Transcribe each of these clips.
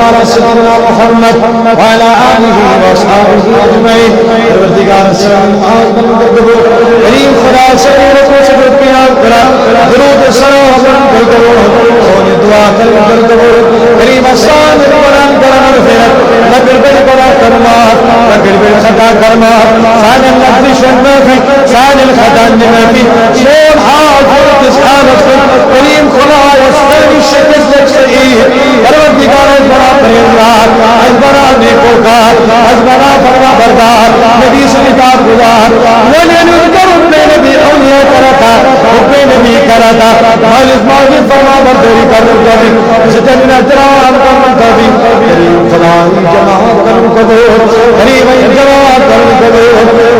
على سيدنا محمد وعلى آله وأصحابه أجمعين پروردگار السلام کریم خدا سے قیام کرا درود سلام کر دو سونی دعا کر دو کریم آسان قرآن کرم مغفرت لگر بل بڑا کرمات لگر بل خطا کرمات سان النقدش المغفی سان الخطا النمفی شون حاضر تسخانت کریم خدا يستلم الشكل للشهيد پروردگار بڑا پریزگار از بڑا نیکوکار از بڑا فرما بردار نبی سے کتاب گزار ولی نذکر اپنے نبی اولیاء کرتا اپنے نبی کرتا مالک مالک فرما برداری کرنے ستن احترام کرنے کرنے کریم خدا جماعت کرنے کرنے کریم جماعت کرنے کرنے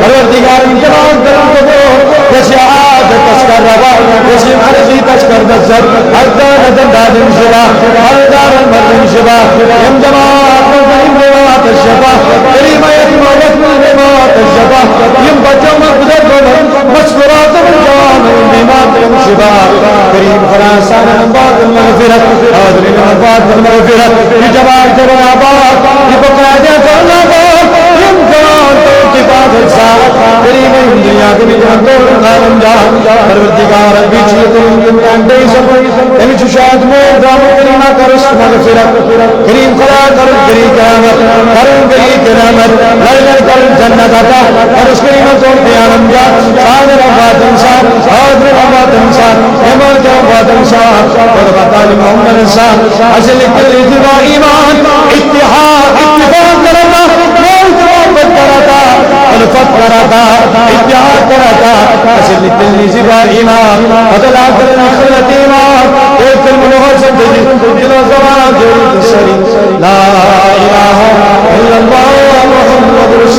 پروردگار جماعت کرنے کرنے جیسے آج تشکر روا جیسے مرضی تشکر دزر حضر حضر دادن شبا حضر المردن شبا یم جماعت یم جماعت الشبا کریم یم جماعت الشبا یم بچم قدر مشکرات الجوان بیمات یم شبا کریم خلاصان انباد المغفرت حاضرین انباد المغفرت یہ جماعت جمع آباد یہ بقرادہ کرنا باد یم جماعت اتفاق الزارت کریم یم دنیا کے بجان دور خالم جان پروردگار بیچی تم انڈے سب یم چشاد میں دام کریمہ کرس مغفرت کریم خدا کرم کری کرامت کرم کری کرامت لڑگر کرم جنت عطا کرس کریمہ توڑ دیانم جان صادر آباد انسان حاضر آباد انسان امار کے آباد انسان قربت آل محمد انسان اصل کل اتباع ایمان اتحاد اتفاق کرتا موجود کرتا الفت کرتا اتحاد کرتا اصل کل اتباع ایمان قتل آخر اخرت ایمان ایک المنوح سندجی دل و زمان جوری تسری لا الہ الا اللہ